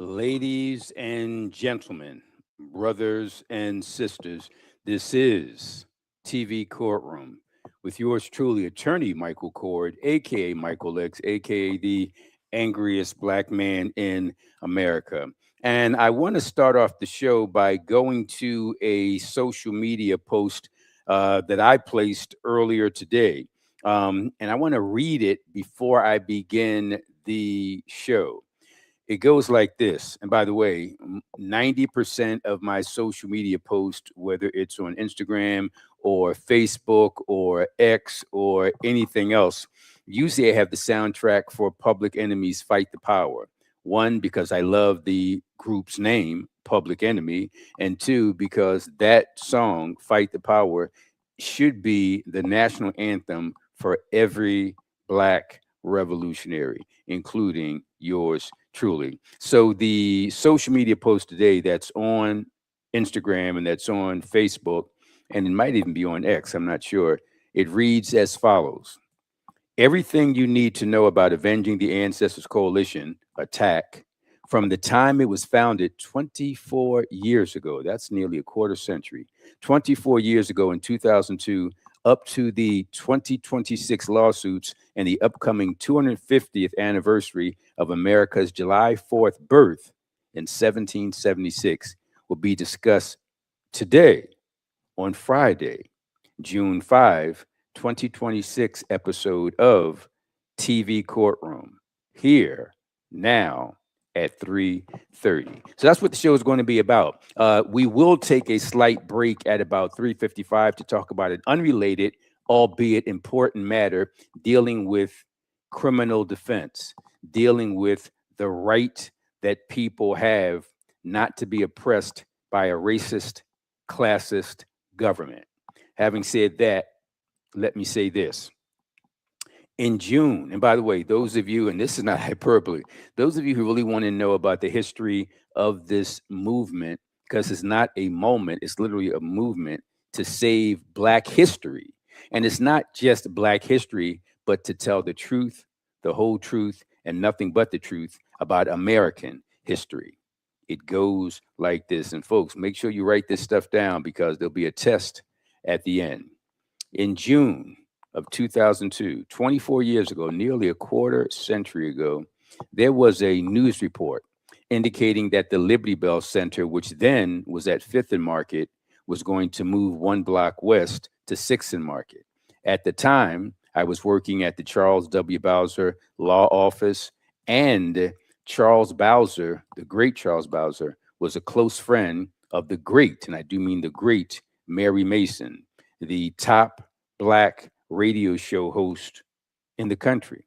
Ladies and gentlemen, brothers and sisters, this is TV Courtroom with yours truly, attorney Michael Cord, aka Michael X, aka the angriest black man in America. And I want to start off the show by going to a social media post that I placed earlier today. And I want to read it before I begin the show. It goes like this. And by the way, 90% of my social media posts, whether it's on Instagram or Facebook or X or anything else, usually I have the soundtrack for Public Enemy's Fight the Power. One, because I love the group's name, Public Enemy, and two, because that song, Fight the Power, should be the national anthem for every black revolutionary, including yours truly. So the social media post today that's on Instagram and that's on Facebook, and it might even be on X, I'm not sure. It reads as follows: everything you need to know about avenging the Ancestors Coalition attack from the time it was founded 24 years ago. That's nearly a quarter century. 24 years ago in 2002, up to the 2026 lawsuits and the upcoming 250th anniversary of America's July 4th birth in 1776 will be discussed today on Friday, June 5, 2026 episode of TV Courtroom, here now at 3:30. So that's what the show is going to be about. We will take a slight break at about 3:55 to talk about an unrelated, albeit important matter dealing with criminal defense, dealing with the right that people have not to be oppressed by a racist, classist government. Having said that, let me say this. In June, and by the way, those of you, and this is not hyperbole, those of you who really want to know about the history of this movement, because it's not a moment, it's literally a movement to save Black history. And it's not just Black history, but to tell the truth, the whole truth, and nothing but the truth about American history. It goes like this. And folks, make sure you write this stuff down because there'll be a test at the end. In June of 2002, 24 years ago, nearly a quarter century ago, there was a news report indicating that the Liberty Bell Center, which then was at Fifth and Market, was going to move one block west to Sixth and Market. At the time, I was working at the Charles W. Bowser Law Office, and Charles Bowser, the great Charles Bowser, was a close friend of the great, and I do mean the great, Mary Mason, the top Black radio show host in the country.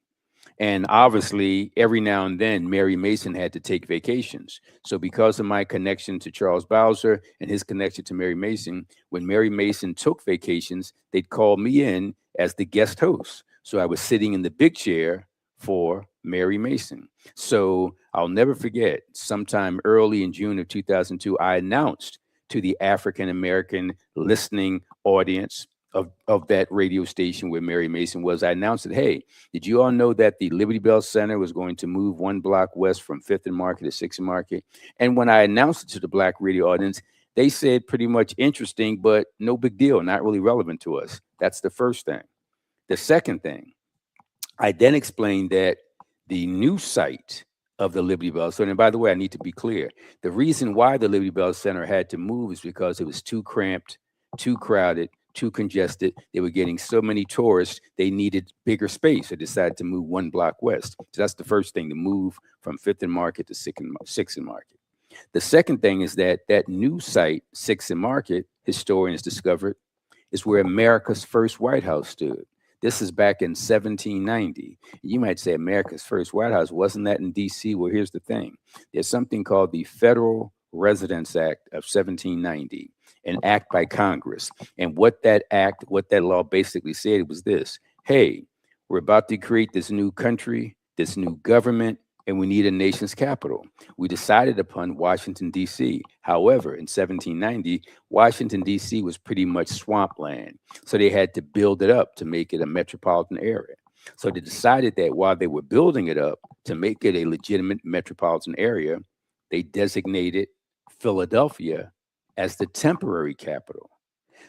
And obviously, every now and then, Mary Mason had to take vacations. So, because of my connection to Charles Bowser and his connection to Mary Mason, when Mary Mason took vacations, they'd call me in as the guest host. So, I was sitting in the big chair for Mary Mason. So, I'll never forget, sometime early in June of 2002, I announced to the African American listening audience of that radio station where Mary Mason was, I announced that, hey, did you all know that the Liberty Bell Center was going to move one block west from Fifth and Market to Sixth and Market? And when I announced it to the Black radio audience, they said pretty much interesting, but no big deal, not really relevant to us. That's the first thing. The second thing, I then explained that the new site of the Liberty Bell Center, and by the way, I need to be clear, the reason why the Liberty Bell Center had to move is because it was too cramped, too crowded, too congested. They were getting so many tourists, they needed bigger space. They decided to move one block west. So that's the first thing, to move from Fifth and Market to Sixth and Market. The second thing is that that new site, Sixth and Market, historians discovered, is where America's first White House stood. This is back in 1790. You might say America's first White House, wasn't that in D.C.? Well, here's the thing. There's something called the Federal Residence Act of 1790, an act by Congress. And what that act, what that law basically said was this: hey, we're about to create this new country, this new government, and we need a nation's capital. We decided upon Washington, D.C. However, in 1790, Washington, D.C. was pretty much swampland. So they had to build it up to make it a metropolitan area. So they decided that while they were building it up to make it a legitimate metropolitan area, they designated Philadelphia as the temporary capital.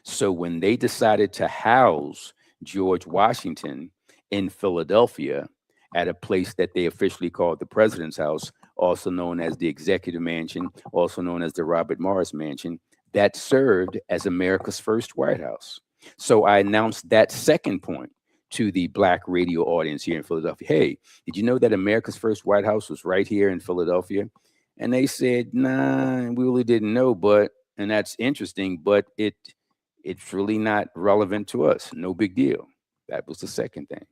So when they decided to house George Washington in Philadelphia at a place that they officially called the President's House, also known as the Executive Mansion, also known as the Robert Morris Mansion, that served as America's first White House. So I announced that second point to the Black radio audience here in Philadelphia. Hey, did you know that America's first White House was right here in Philadelphia? And they said, nah, we really didn't know, but, and that's interesting, but it's really not relevant to us. No big deal. That was the second thing.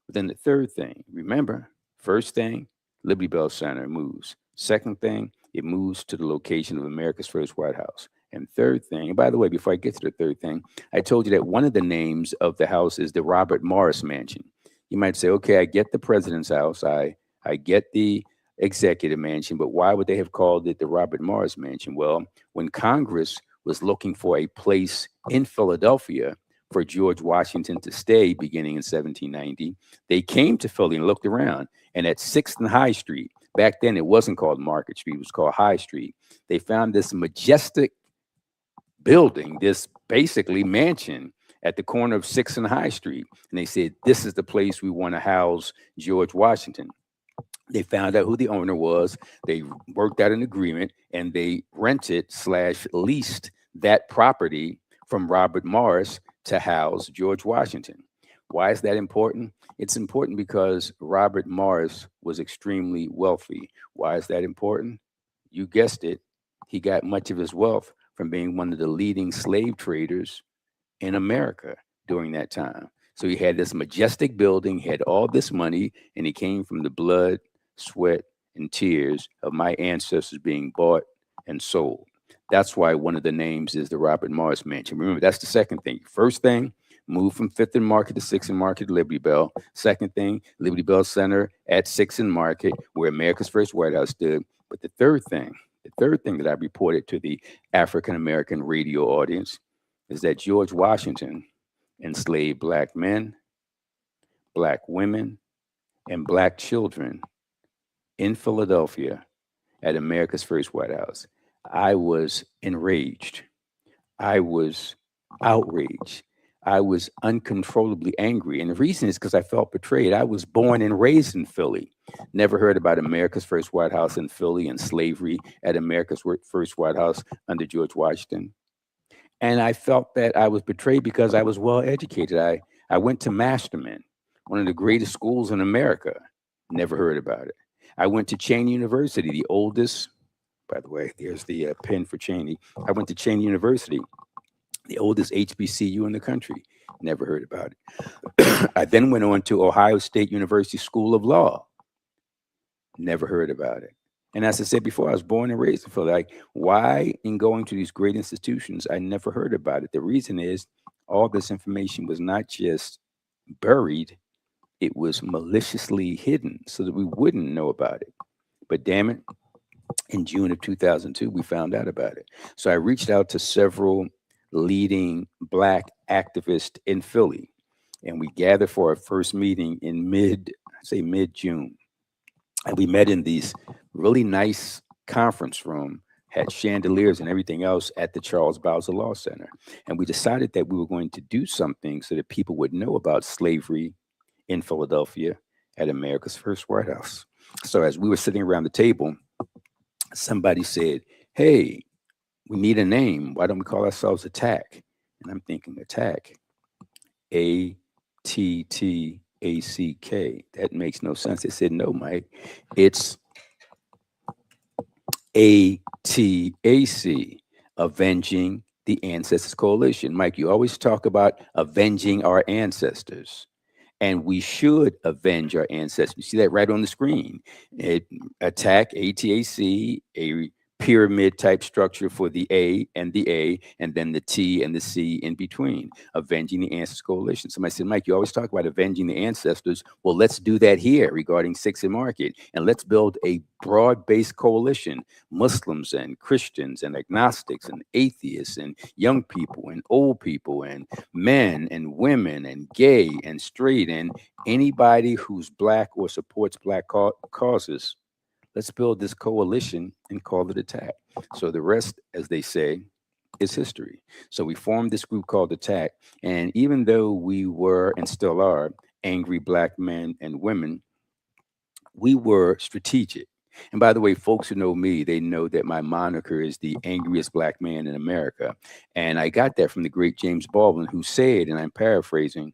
But then the third thing, remember, first thing, Liberty Bell Center moves. Second thing, it moves to the location of America's first White House. And third thing, and by the way, before I get to the third thing, I told you that one of the names of the house is the Robert Morris Mansion. You might say, okay, I get the president's house, I get the executive mansion, but why would they have called it the Robert Morris Mansion? Well, when Congress was looking for a place in Philadelphia for George Washington to stay beginning in 1790, they came to Philly and looked around. And at 6th and High Street, back then it wasn't called Market Street, it was called High Street, they found this majestic building, this basically mansion at the corner of 6th and High Street. And they said, this is the place we want to house George Washington. They found out who the owner was. They worked out an agreement and they rented slash leased that property from Robert Morris to house George Washington. Why is that important? It's important because Robert Morris was extremely wealthy. Why is that important? You guessed it. He got much of his wealth from being one of the leading slave traders in America during that time. So he had this majestic building, he had all this money, and he came from the blood, sweat, and tears of my ancestors being bought and sold. That's why one of the names is the Robert Morris Mansion. Remember, that's the second thing. First thing, move from 5th and Market to 6th and Market, Liberty Bell. Second thing, Liberty Bell Center at 6th and Market, where America's first White House stood. But the third thing that I reported to the African American radio audience is that George Washington enslaved black men, black women, and black children in Philadelphia at America's first White House. I was enraged. I was outraged. I was uncontrollably angry. And the reason is because I felt betrayed. I was born and raised in Philly. Never heard about America's first White House in Philly and slavery at America's first White House under George Washington. And I felt that I was betrayed because I was well educated. I went to Masterman, one of the greatest schools in America. Never heard about it. I went to Cheney University, the oldest, by the way, there's the pin for Cheney. I went to Cheney University, the oldest HBCU in the country. Never heard about it. I then went on to Ohio State University School of Law. Never heard about it. And as I said before, I was born and raised in Philly. Like, why in going to these great institutions, I never heard about it? The reason is all this information was not just buried, it was maliciously hidden so that we wouldn't know about it. But damn it, in June of 2002, we found out about it. So I reached out to several leading Black activists in Philly, and we gathered for our first meeting in mid-June. And we met in these really nice conference room, had chandeliers and everything else at the Charles Bowser Law Center. And we decided that we were going to do something so that people would know about slavery in Philadelphia at America's first White House. So as we were sitting around the table, somebody said, hey, we need a name. Why don't we call ourselves Attack? And I'm thinking, Attack, ATTACK. That makes no sense. They said, no, Mike, it's ATAC, Avenging the Ancestors Coalition. Mike, you always talk about avenging our ancestors. And we should avenge our ancestors. You see that right on the screen. Attack, ATAC, a pyramid type structure for the A, and then the T and the C in between. Avenging the Ancestors Coalition. Somebody said, Mike, you always talk about avenging the ancestors. Well, let's do that here regarding 6th and Market. And let's build a broad-based coalition. Muslims and Christians and agnostics and atheists and young people and old people and men and women and gay and straight and anybody who's Black or supports Black causes. Let's build this coalition and call it attack. So the rest, as they say, is history. So we formed this group called attack. And even though we were and still are angry black men and women, we were strategic. And by the way, folks who know me, they know that my moniker is the angriest black man in America. And I got that from the great James Baldwin, who said, and I'm paraphrasing,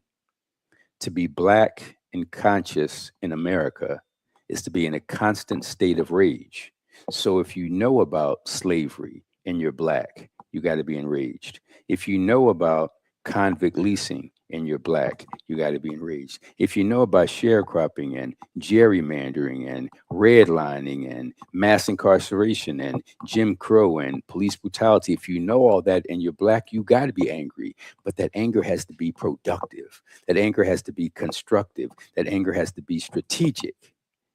to be black and conscious in America is to be in a constant state of rage. So if you know about slavery and you're black, you got to be enraged. If you know about convict leasing and you're black, you got to be enraged. If you know about sharecropping and gerrymandering and redlining and mass incarceration and Jim Crow and police brutality, if you know all that and you're black, you got to be angry. But that anger has to be productive. That anger has to be constructive. That anger has to be strategic.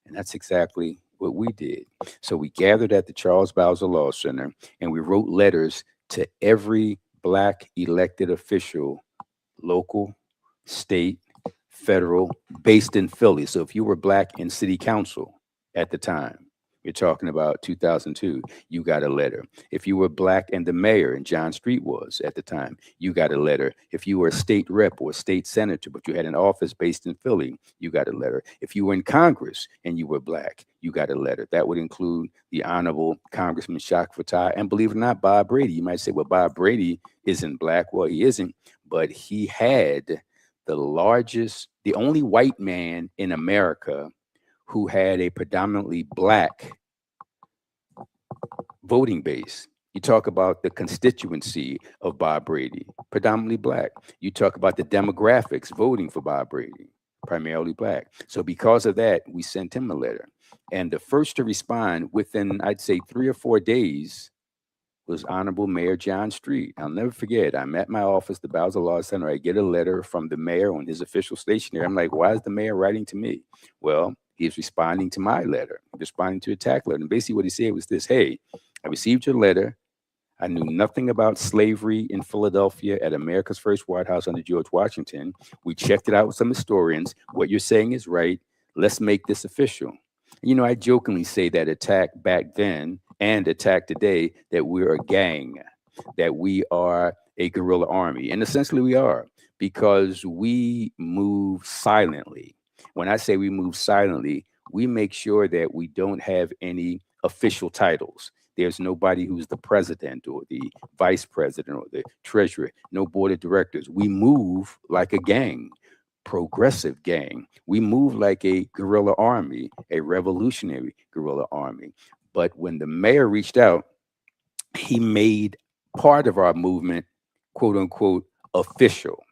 And that's exactly what we did. So we gathered at the Charles Bowser Law Center and we wrote letters to every black elected official, local, state, federal, based in Philly. So if you were black in city council at the time, you're talking about 2002, you got a letter. If you were black and the mayor, and John Street was at the time, you got a letter. If you were a state rep or a state senator, but you had an office based in Philly, you got a letter. If you were in Congress and you were black, you got a letter. That would include the Honorable Congressman Shak Fattah, and believe it or not, Bob Brady. You might say, well, Bob Brady isn't black. Well, he isn't, but he had the only white man in America who had a predominantly black voting base. You talk about the constituency of Bob Brady, predominantly black. You talk about the demographics voting for Bob Brady, primarily black. So because of that, we sent him a letter. And the first to respond within, I'd say, 3 or 4 days was Honorable Mayor John Street. I'll never forget. I'm at my office, the Bowser Law Center. I get a letter from the mayor on his official station there. I'm like, why is the mayor writing to me? Well, he's responding to my letter, responding to a attack letter. And basically what he said was this: hey, I received your letter. I knew nothing about slavery in Philadelphia at America's First White House under George Washington. We checked it out with some historians. What you're saying is right. Let's make this official. You know, I jokingly say that attack back then and attack today, that we're a gang, that we are a guerrilla army. And essentially we are, because we move silently. When I say we move silently, we make sure that we don't have any official titles. There's nobody who's the president or the vice president or the treasurer, no board of directors. We move like a gang, progressive gang. We move like a guerrilla army, a revolutionary guerrilla army. But when the mayor reached out, he made part of our movement, quote unquote, official,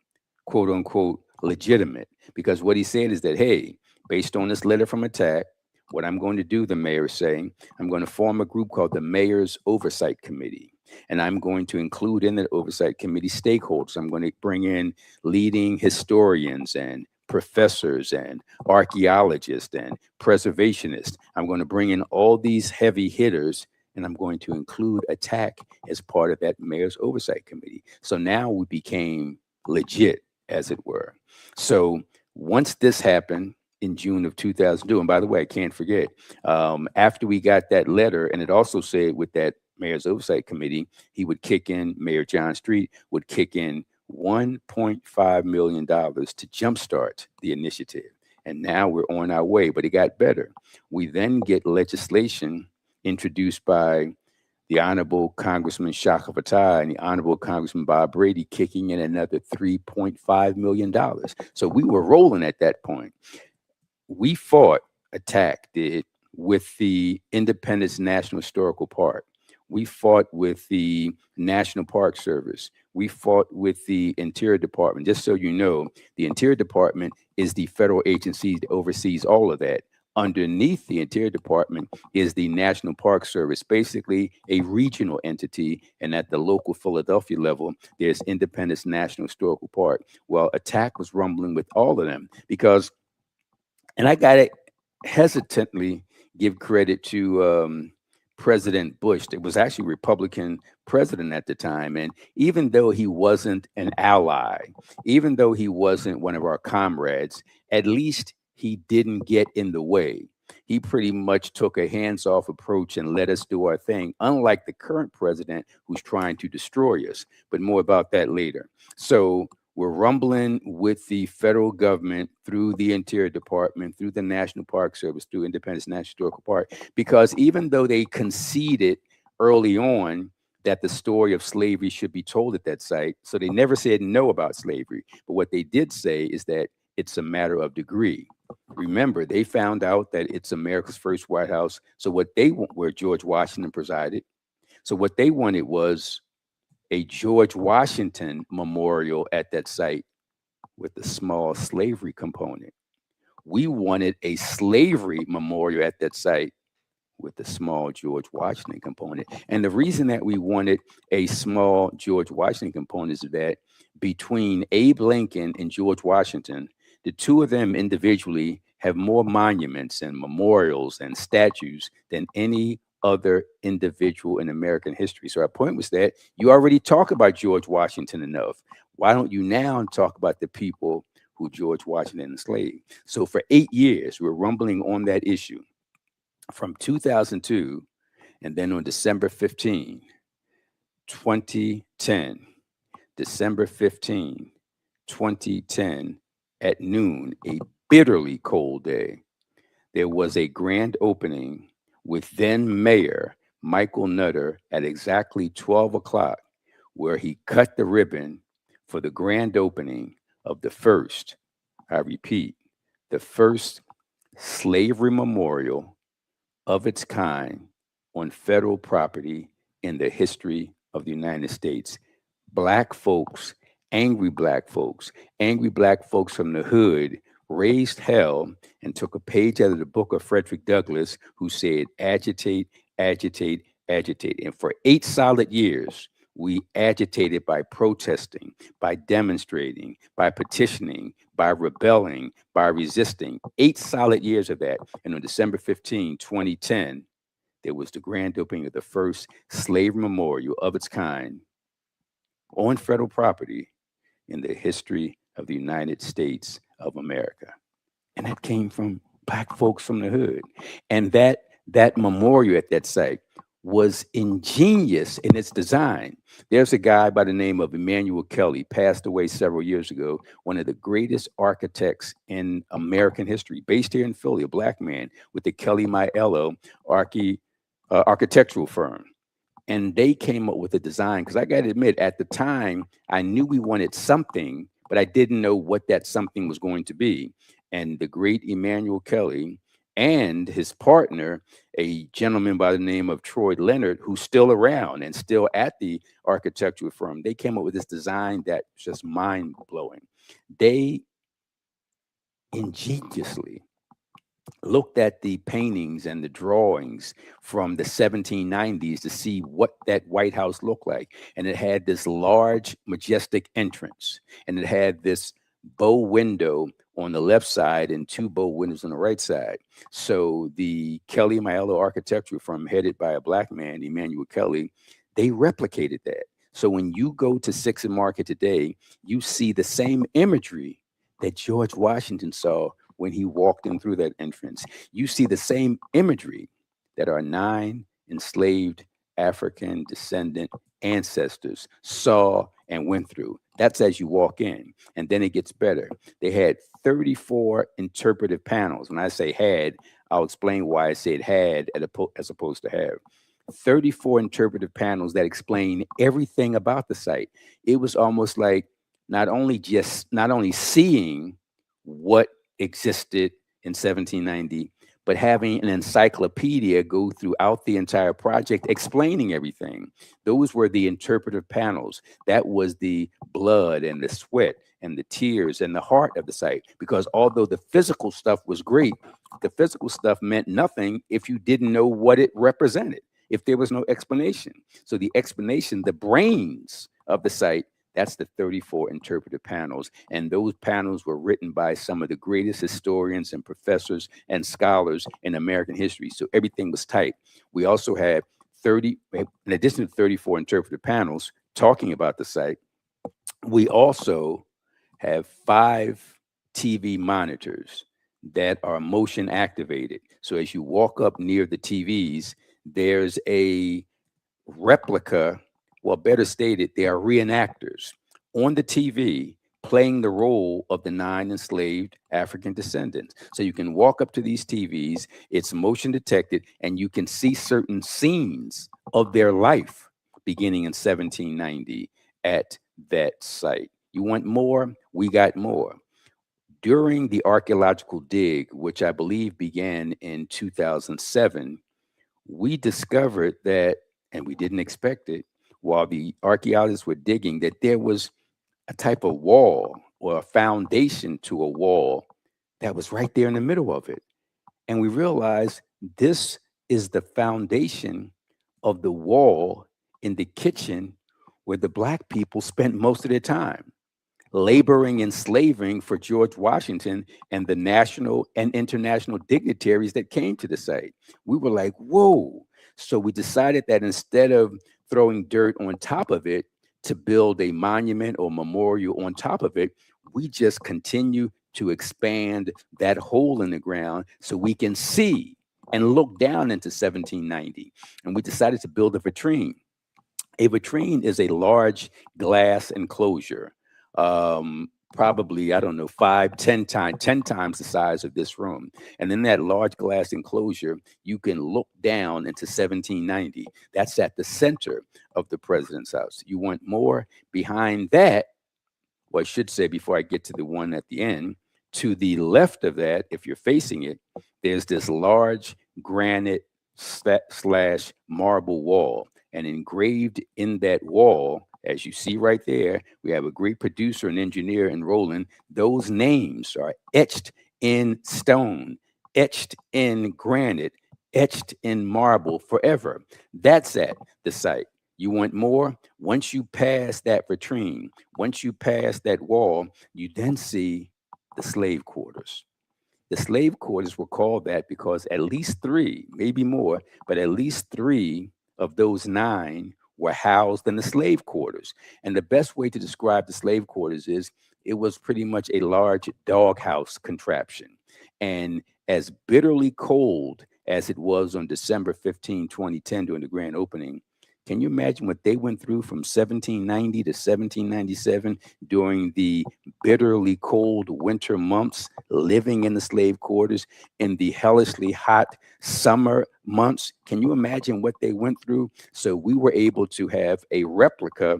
quote unquote, legitimate. Because what he said is that, hey, based on this letter from attack, what I'm going to do, the mayor is saying, I'm going to form a group called the Mayor's Oversight Committee. And I'm going to include in the oversight committee stakeholders. I'm going to bring in leading historians and professors and archaeologists and preservationists. I'm going to bring in all these heavy hitters, and I'm going to include attack as part of that mayor's oversight committee. So now we became legit, as it were. So once this happened in June of 2002, and by the way, I can't forget, after we got that letter, and it also said with that mayor's oversight committee, he would kick in, Mayor John Street would kick in $1.5 million to jumpstart the initiative. And now we're on our way, but it got better. We then get legislation introduced by the Honorable Congressman Shaka Fattah and the Honorable Congressman Bob Brady kicking in another $3.5 million. So we were rolling at that point. We fought, attacked it with the Independence National Historical Park. We fought with the National Park Service. We fought with the Interior Department. Just so you know, the Interior Department is the federal agency that oversees all of that. Underneath the Interior Department is the National Park Service, basically a regional entity. And at the local Philadelphia level, there's Independence National Historical Park. Well, attack was rumbling with all of them because, and I got to hesitantly give credit to President Bush. It was actually Republican president at the time. And even though he wasn't an ally, even though he wasn't one of our comrades, at least he didn't get in the way He pretty much took a hands-off approach and let us do our thing, unlike the current president who's trying to destroy us. But more about that later. So we're rumbling with the federal government through the Interior Department, through the National Park Service, through Independence National Historical Park, because even though they conceded early on that the story of slavery should be told at that site, so they never said no about slavery. But what they did say is that it's a matter of degree. Remember, they found out that it's America's first White House. So what they want, where George Washington presided. So what they wanted was a George Washington memorial at that site with a small slavery component. We wanted a slavery memorial at that site with the small George Washington component. And the reason that we wanted a small George Washington component is that between Abe Lincoln and George Washington, the two of them individually have more monuments and memorials and statues than any other individual in American history. So our point was that you already talk about George Washington enough. Why don't you now talk about the people who George Washington enslaved? So for 8 years, we're rumbling on that issue from 2002, and then on December 15, 2010, December 15, 2010, at noon, a bitterly cold day, there was a grand opening with then Mayor Michael Nutter at exactly 12 o'clock, where he cut the ribbon for the grand opening of the first, I repeat, the first slavery memorial of its kind on federal property in the history of the United States. Black folks, angry black folks from the hood raised hell and took a page out of the book of Frederick Douglass, who said, agitate, agitate, agitate. And for 8 solid years, we agitated by protesting, by demonstrating, by petitioning, by rebelling, by resisting. 8 solid years of that. And on December 15, 2010, there was the grand opening of the first slave memorial of its kind on federal property in the history of the United States of America. And that came from black folks from the hood. And that memorial at that site was ingenious in its design. There's a guy by the name of Emmanuel Kelly, passed away several years ago, one of the greatest architects in American history, based here in Philly, a black man with the Kelly Maiello architectural firm. And they came up with a design, because I got to admit, at the time, I knew we wanted something, but I didn't know what that something was going to be. And the great Emmanuel Kelly and his partner, a gentleman by the name of Troy Leonard, who's still around and still at the architectural firm, they came up with this design that's just mind blowing. They ingeniously looked at the paintings and the drawings from the 1790s to see what that White House looked like. And it had this large, majestic entrance, and it had this bow window on the left side and 2 bow windows on the right side. So the Kelly Maiello architectural firm, headed by a black man, Emmanuel Kelly, they replicated that. So when you go to 6th and Market today, you see the same imagery that George Washington saw when he walked in through that entrance. You see the same imagery that our 9 enslaved African descendant ancestors saw and went through. That's as you walk in. And then it gets better. They had 34 interpretive panels. When I say had, I'll explain why I said had as opposed to have. 34 interpretive panels that explain everything about the site. It was almost like not only seeing what existed in 1790, but having an encyclopedia go throughout the entire project explaining everything. Those were the interpretive panels. That was the blood and the sweat and the tears and the heart of the site. Because although the physical stuff was great, the physical stuff meant nothing if you didn't know what it represented, if there was no explanation. So the explanation, the brains of the site, that's the 34 interpretive panels. And those panels were written by some of the greatest historians and professors and scholars in American history. So everything was tight. We also had in addition to 34 interpretive panels talking about the site, we also have 5 TV monitors that are motion activated. So as you walk up near the TVs, there's a replica, well, better stated, they are reenactors on the TV playing the role of the 9 enslaved African descendants. So you can walk up to these TVs, it's motion detected, and you can see certain scenes of their life beginning in 1790 at that site. You want more? We got more. During the archaeological dig, which I believe began in 2007, we discovered that, and we didn't expect it, while the archaeologists were digging, that there was a type of wall or a foundation to a wall that was right there in the middle of it. And we realized this is the foundation of the wall in the kitchen where the Black people spent most of their time laboring and slaving for George Washington and the national and international dignitaries that came to the site. We were like, whoa. So we decided that instead of throwing dirt on top of it to build a monument or memorial on top of it, we just continue to expand that hole in the ground so we can see and look down into 1790. And we decided to build a vitrine. A vitrine is a large glass enclosure, probably, I don't know, 10 times the size of this room. And in that large glass enclosure, you can look down into 1790. That's at the center of the president's house. You want more? Behind that, well, I should say before I get to the one at the end, to the left of that, if you're facing it, there's this large granite slash marble wall. And engraved in that wall, as you see right there, we have a great producer and engineer in Roland. Those names are etched in stone, etched in granite, etched in marble forever. That's at the site. You want more? Once you pass that vitrine, once you pass that wall, you then see the slave quarters. The slave quarters were called that because at least three, maybe more, but at least three of those 9 were housed in the slave quarters. And the best way to describe the slave quarters is it was pretty much a large doghouse contraption. And as bitterly cold as it was on December 15, 2010, during the grand opening, can you imagine what they went through from 1790 to 1797 during the bitterly cold winter months, living in the slave quarters in the hellishly hot summer months? Can you imagine what they went through? So we were able to have a replica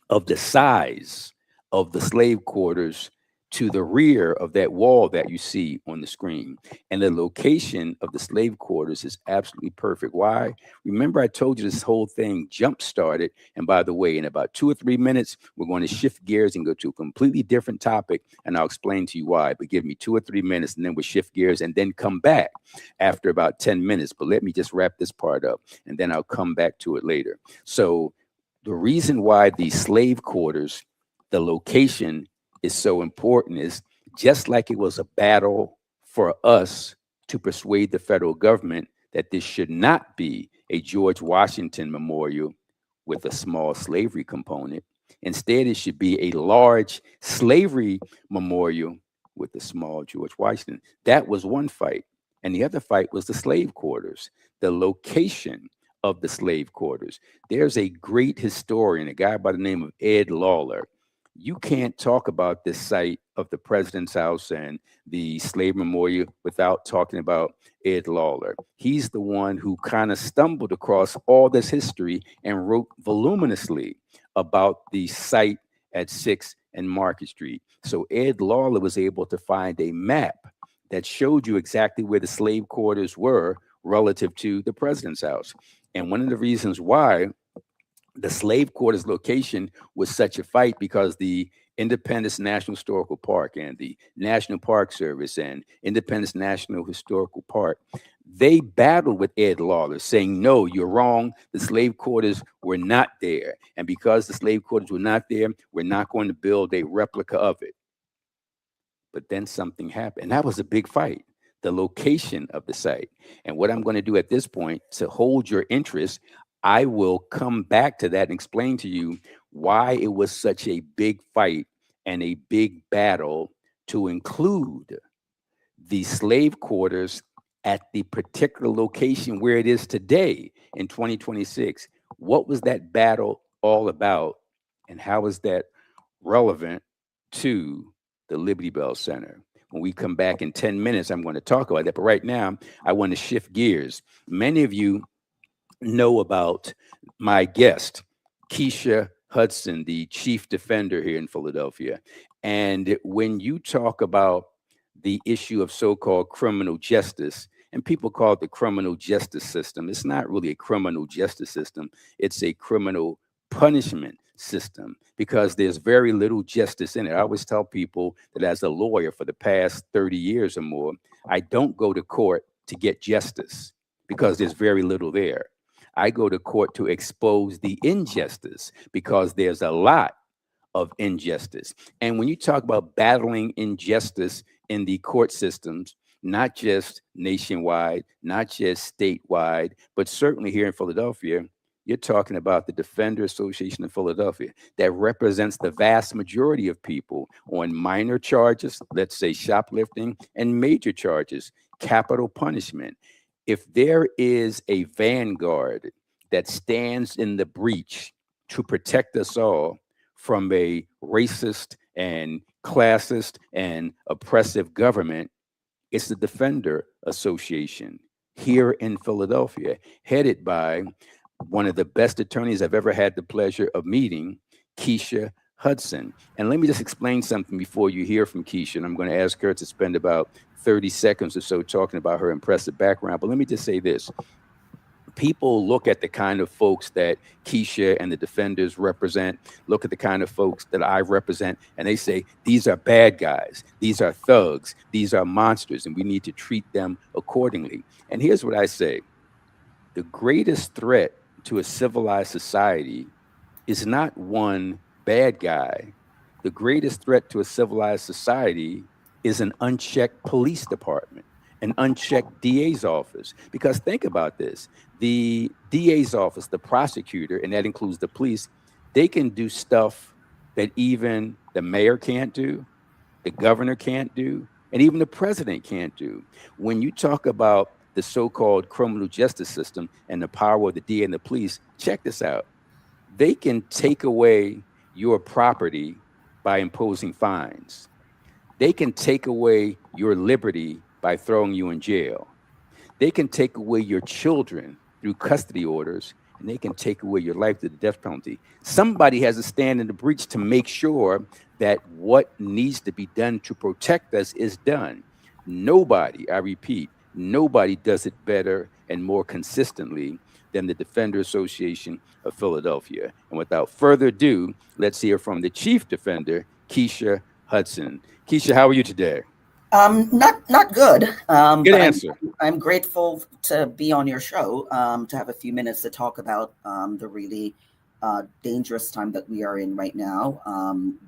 of the size of the slave quarters to the rear of that wall that you see on the screen. And the location of the slave quarters is absolutely perfect. Why? Remember, I told you this whole thing jump started. And by the way, in about 2 or 3 minutes, we're going to shift gears and go to a completely different topic. And I'll explain to you why. But give me 2 or 3 minutes and then we'll shift gears and then come back after about 10 minutes. But let me just wrap this part up and then I'll come back to it later. So the reason why the slave quarters, the location is so important is just like it was a battle for us to persuade the federal government that this should not be a George Washington memorial with a small slavery component. Instead, it should be a large slavery memorial with a small George Washington. That was one fight. And the other fight was the slave quarters, the location of the slave quarters. There's a great historian, a guy by the name of Ed Lawler. You can't talk about this site of the president's house and the slave memorial without talking about Ed Lawler. He's the one who kind of stumbled across all this history and wrote voluminously about the site at 6th and Market Street. So Ed Lawler was able to find a map that showed you exactly where the slave quarters were relative to the president's house. And one of the reasons why the slave quarters location was such a fight because the Independence National Historical Park and the National Park Service and Independence National Historical Park, they battled with Ed Lawler saying, no, you're wrong. The slave quarters were not there. And because the slave quarters were not there, we're not going to build a replica of it. But then something happened. And that was a big fight, the location of the site. And what I'm going to do at this point to hold your interest, I will come back to that and explain to you why it was such a big fight and a big battle to include the slave quarters at the particular location where it is today in 2026. What was that battle all about? And how is that relevant to the Liberty Bell Center? When we come back in 10 minutes, I'm going to talk about that. But right now, I want to shift gears. Many of you know about my guest, Keisha Hudson, the chief defender here in Philadelphia. And when you talk about the issue of so called criminal justice, and people call it the criminal justice system, it's not really a criminal justice system, it's a criminal punishment system because there's very little justice in it. I always tell people that as a lawyer for the past 30 years or more, I don't go to court to get justice because there's very little there. I go to court to expose the injustice because there's a lot of injustice. And when you talk about battling injustice in the court systems, not just nationwide, not just statewide, but certainly here in Philadelphia, you're talking about the Defender Association of Philadelphia that represents the vast majority of people on minor charges, let's say shoplifting, and major charges, capital punishment. If there is a vanguard that stands in the breach to protect us all from a racist and classist and oppressive government, it's the Defender Association here in Philadelphia, headed by one of the best attorneys I've ever had the pleasure of meeting, Keisha Hudson. And let me just explain something before you hear from Keisha. And I'm going to ask her to spend about 30 seconds or so talking about her impressive background. But let me just say this. People look at the kind of folks that Keisha and the defenders represent, look at the kind of folks that I represent, and they say, these are bad guys, these are thugs, these are monsters, and we need to treat them accordingly. And here's what I say. The greatest threat to a civilized society is not one bad guy. The greatest threat to a civilized society is an unchecked police department, an unchecked DA's office. Because think about this, the DA's office, the prosecutor, and that includes the police, they can do stuff that even the mayor can't do, the governor can't do, and even the president can't do. When you talk about the so-called criminal justice system and the power of the DA and the police, check this out. They can take away your property by imposing fines. They can take away your liberty by throwing you in jail. They can take away your children through custody orders, and they can take away your life through the death penalty. Somebody has to stand in the breach to make sure that what needs to be done to protect us is done. Nobody, I repeat, nobody does it better and more consistently than the Defender Association of Philadelphia. And without further ado, let's hear from the Chief Defender, Keisha Hudson. Keisha, how are you today? Not good. Good But answer. I'm grateful to be on your show, to have a few minutes to talk about the really dangerous time that we are in right now,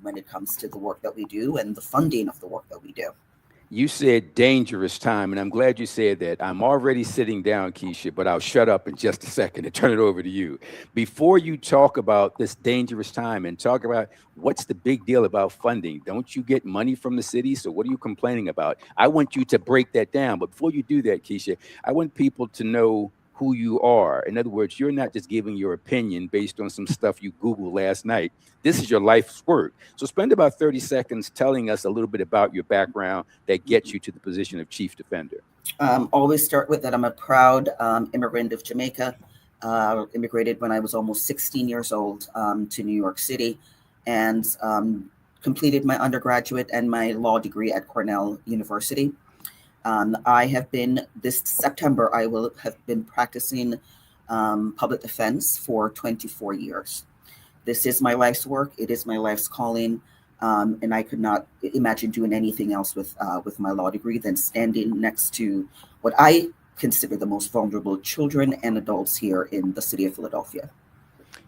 when it comes to the work that we do and the funding of the work that we do. You said dangerous time, and I'm glad you said that. I'm already sitting down, Keisha, but I'll shut up in just a second and turn it over to you. Before you talk about this dangerous time and talk about what's the big deal about funding, don't you get money from the city? So what are you complaining about? I want you to break that down. But before you do that, Keisha, I want people to know who you are. In other words, you're not just giving your opinion based on some stuff you Googled last night. This is your life's work. So spend about 30 seconds telling us a little bit about your background that gets you to the position of chief defender. Always start with that I'm a proud immigrant of Jamaica. Immigrated when I was almost 16 years old to New York City, and completed my undergraduate and my law degree at Cornell University. I have been, this September, I will have been practicing public defense for 24 years. This is my life's work. It is my life's calling. And I could not imagine doing anything else with my law degree than standing next to what I consider the most vulnerable children and adults here in the city of Philadelphia.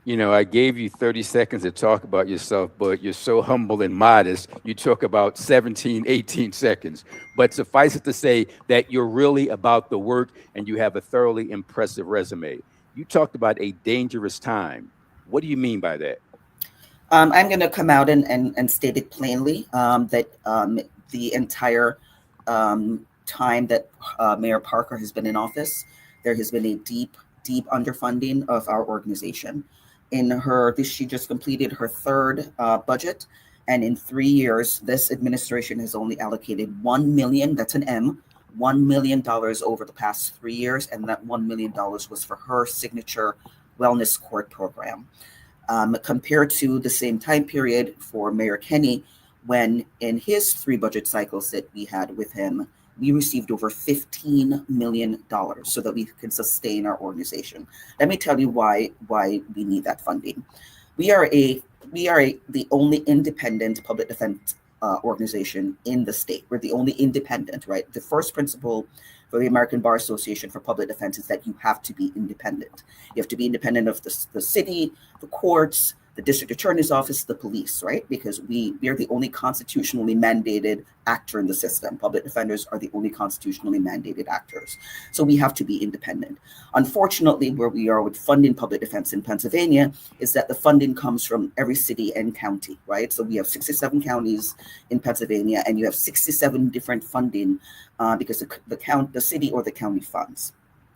You know, I gave you 30 seconds to talk about yourself, but you're so humble and modest. You took about 17, 18 seconds. But suffice it to say that you're really about the work and you have a thoroughly impressive resume. You talked about a dangerous time. What do you mean by that? I'm going to come out and state it plainly, that the entire time that Mayor Parker has been in office, there has been a deep underfunding of our organization. She just completed her third budget, and in 3 years, this administration has only allocated 1 million. That's an M. $1 million over the past 3 years, and that $1 million was for her signature wellness court program. Compared to the same time period for Mayor Kenny, when in his three budget cycles that we had with him, we received over $15 million so that we can sustain our organization. Let me tell you why we need that funding. We are the only independent public defense organization in the state. We're the only independent, right? The first principle for the American Bar Association for public defense is that you have to be independent. You have to be independent of the city, the courts, the district attorney's office, the police, right? Because we are the only constitutionally mandated actor in the system. Public defenders are the only constitutionally mandated actors. So we have to be independent. Unfortunately, where we are with funding public defense in Pennsylvania is that the funding comes from every city and county, right? So we have 67 counties in Pennsylvania, and you have 67 different funding because the city or the county funds,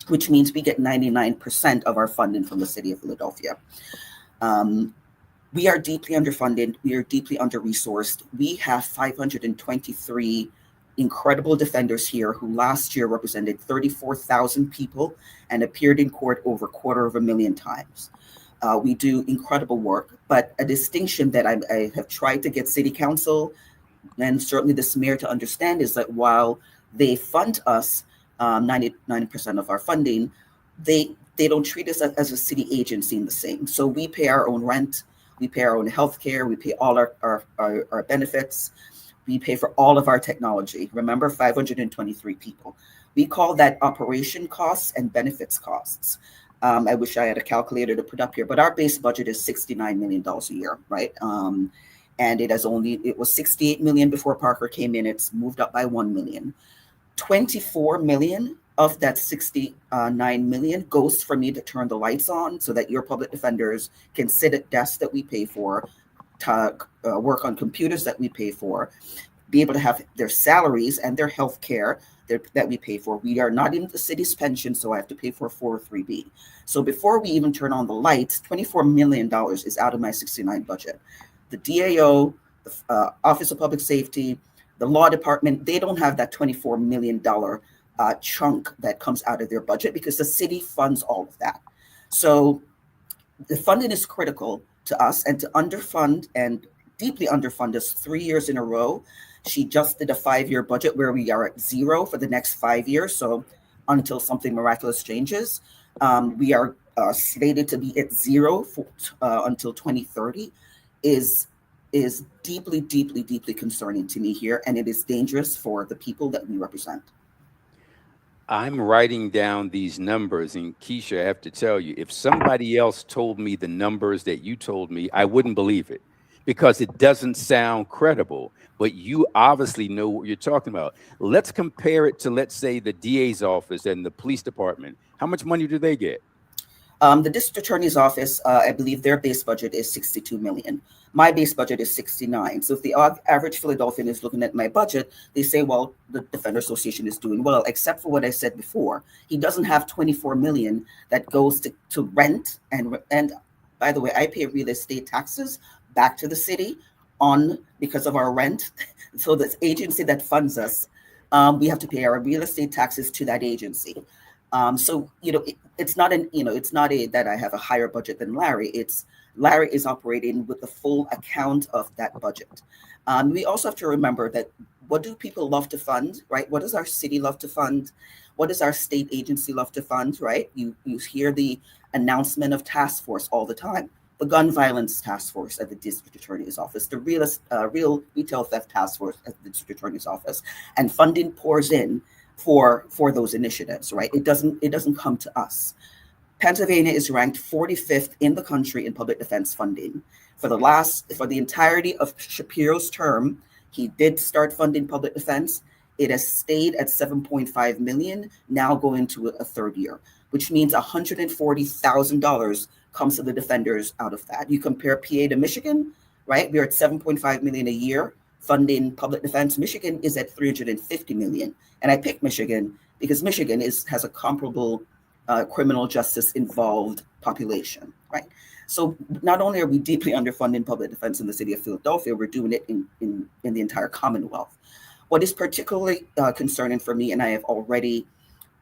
which means we get 99% of our funding from the city of Philadelphia. We are deeply underfunded. We are deeply under-resourced. We have 523 incredible defenders here who last year represented 34,000 people and appeared in court over 250,000 times. We do incredible work, but a distinction that I have tried to get City Council and certainly this mayor to understand is that while they fund us 99% of our funding, they don't treat us as a city agency in the same. So we pay our own rent. We pay our own health care. We pay all our benefits. We pay for all of our technology. Remember, 523 people. We call that operation costs and benefits costs. I wish I had a calculator to put up here, but our base budget is $69 million a year, right? And it was 68 million before Parker came in. It's moved up by 1 million. 24 million of that 69 million goes for me to turn the lights on so that your public defenders can sit at desks that we pay for, to work on computers that we pay for, be able to have their salaries and their health care that we pay for. We are not in the city's pension, so I have to pay for 403B. So before we even turn on the lights, $24 million is out of my 69 budget. The DAO, the Office of Public Safety, the law department, they don't have that $24 million chunk that comes out of their budget because the city funds all of that. So the funding is critical to us, and to underfund and deeply underfund us 3 years in a row. She just did a 5-year budget where we are at zero for the next 5 years. So until something miraculous changes, we are slated to be at zero until 2030 is deeply, deeply, deeply concerning to me here. And it is dangerous for the people that we represent. I'm writing down these numbers, and Keisha, I have to tell you, if somebody else told me the numbers that you told me, I wouldn't believe it because it doesn't sound credible. But you obviously know what you're talking about. Let's compare it to, let's say, the DA's office and the police department. How much money do they get? The district attorney's office, I believe their base budget is 62 million. My base budget is 69. So if the average Philadelphian is looking at my budget, they say, well, the Defender Association is doing well, except for what I said before. He doesn't have 24 million that goes to rent. And by the way, I pay real estate taxes back to the city because of our rent. So this agency that funds us, we have to pay our real estate taxes to that agency. So, it's not that I have a higher budget than Larry. It's Larry is operating with the full account of that budget. We also have to remember that what do people love to fund, right? What does our city love to fund? What does our state agency love to fund, right? You hear the announcement of task force all the time. The gun violence task force at the district attorney's office, the real retail theft task force at the district attorney's office, and funding pours in for those initiatives, right? It doesn't come to us. Pennsylvania is ranked 45th in the country in public defense funding. For the entirety of Shapiro's term, he did start funding public defense. It has stayed at 7.5 million, now going to a third year, which means $140,000 comes to the defenders out of that. You compare PA to Michigan, right? We're at 7.5 million a year funding public defense. Michigan is at 350 million. And I picked Michigan because Michigan has a comparable criminal justice involved population, right? So not only are we deeply underfunding public defense in the city of Philadelphia, we're doing it in the entire Commonwealth. What is particularly concerning for me, and I have already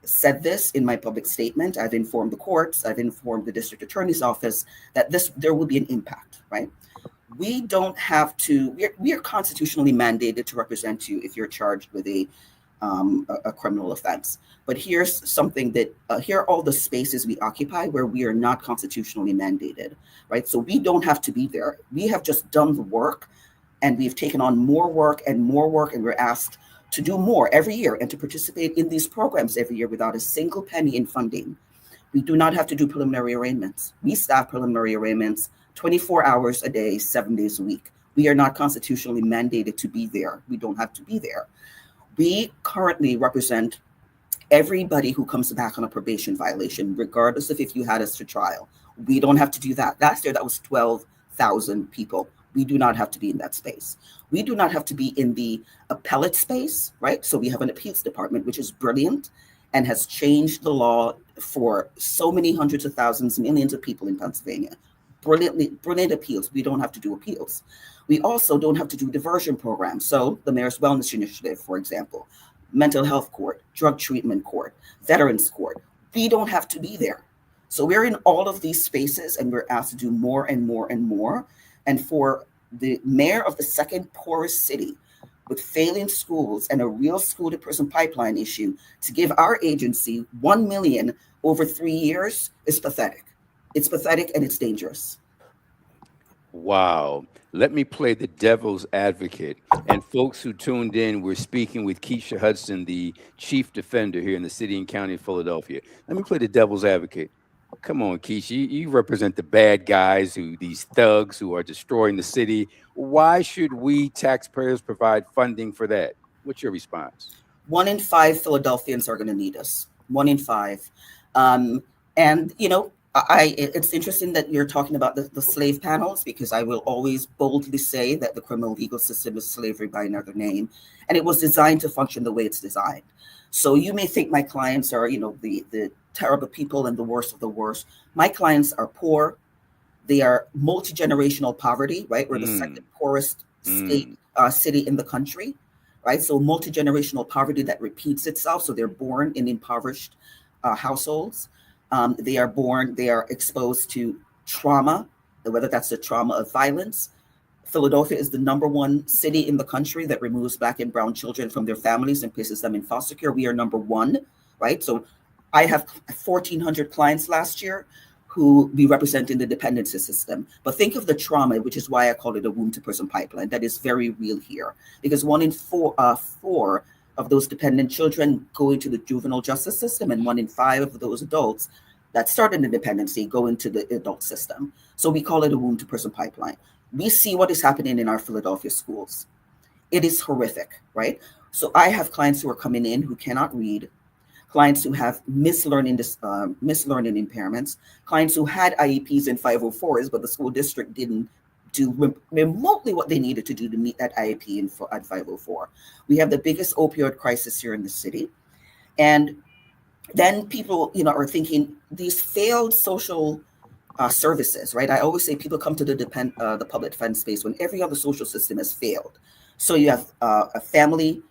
said this in my public statement, I've informed the courts, I've informed the district attorney's office that there will be an impact, right? We don't have to, we are constitutionally mandated to represent you if you're charged with a criminal offense. But here's something that, here are all the spaces we occupy where we are not constitutionally mandated, right? So we don't have to be there. We have just done the work, and we've taken on more work, and we're asked to do more every year and to participate in these programs every year without a single penny in funding. We do not have to do preliminary arraignments. We staff preliminary arraignments 24 hours a day, 7 days a week. We are not constitutionally mandated to be there. We don't have to be there. We currently represent everybody who comes back on a probation violation, regardless of if you had us to trial. We don't have to do that. Last year, that was 12,000 people. We do not have to be in that space. We do not have to be in the appellate space, right? So we have an appeals department, which is brilliant and has changed the law for so many hundreds of thousands, millions of people in Pennsylvania. Brilliant appeals. We don't have to do appeals. We also don't have to do diversion programs. So the Mayor's Wellness Initiative, for example, mental health court, drug treatment court, veterans court. We don't have to be there. So we're in all of these spaces, and we're asked to do more and more and more. And for the mayor of the second poorest city with failing schools and a real school to prison pipeline issue to give our agency 1 million over 3 years is pathetic. It's pathetic and it's dangerous. Wow. Let me play the devil's advocate. And folks who tuned in, we're speaking with Keisha Hudson, the chief defender here in the city and county of Philadelphia. Let me play the devil's advocate. Come on, Keisha. You represent the bad guys, these thugs who are destroying the city. Why should we taxpayers provide funding for that? What's your response? 1 in 5 Philadelphians are going to need us. 1 in 5. And, you know, it's interesting that you're talking about the slave panels, because I will always boldly say that the criminal legal system is slavery by another name, and it was designed to function the way it's designed. So you may think my clients are, you know, the terrible people and the worst of the worst. My clients are poor. They are multi-generational poverty, right? We're the second poorest city in the country, right? So multi-generational poverty that repeats itself. So they're born in impoverished households. They are exposed to trauma, whether that's the trauma of violence. Philadelphia is the #1 city in the country that removes Black and brown children from their families and places them in foster care. We are #1, right? So I have 1,400 clients last year who we represent in the dependency system. But think of the trauma, which is why I call it a womb to prison pipeline. That is very real here, because 1 in 4 of those dependent children go into the juvenile justice system, and 1 in 5 of those adults that start in the dependency go into the adult system. So we call it a womb to prison pipeline. We see what is happening in our Philadelphia schools. It is horrific, right? So I have clients who are coming in who cannot read, clients who have mislearning impairments, clients who had IEPs and 504s, but the school district didn't do remotely what they needed to do to meet that IEP at 504. We have the biggest opioid crisis here in the city. And then people, you know, are thinking these failed social services, right? I always say people come to the public defense space when every other social system has failed. So you have family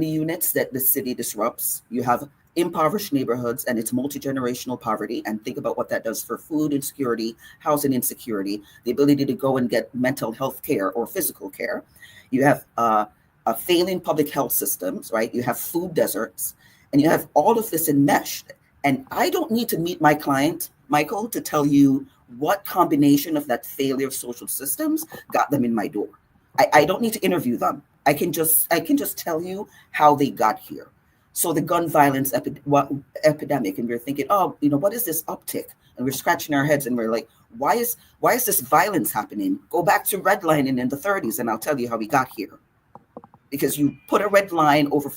units that the city disrupts. You have impoverished neighborhoods, and it's multi-generational poverty. And think about what that does for food insecurity, housing insecurity, the ability to go and get mental health care or physical care. You have failing public health systems, right? You have food deserts, and you have all of this enmeshed. And I don't need to meet my client, Michael, to tell you what combination of that failure of social systems got them in my door. I don't need to interview them. I can just tell you how they got here. So the gun violence epidemic, and we're thinking, oh, you know, what is this uptick? And we're scratching our heads, and we're like, why is this violence happening? Go back to redlining in the 30s, and I'll tell you how we got here. Because you put a red line over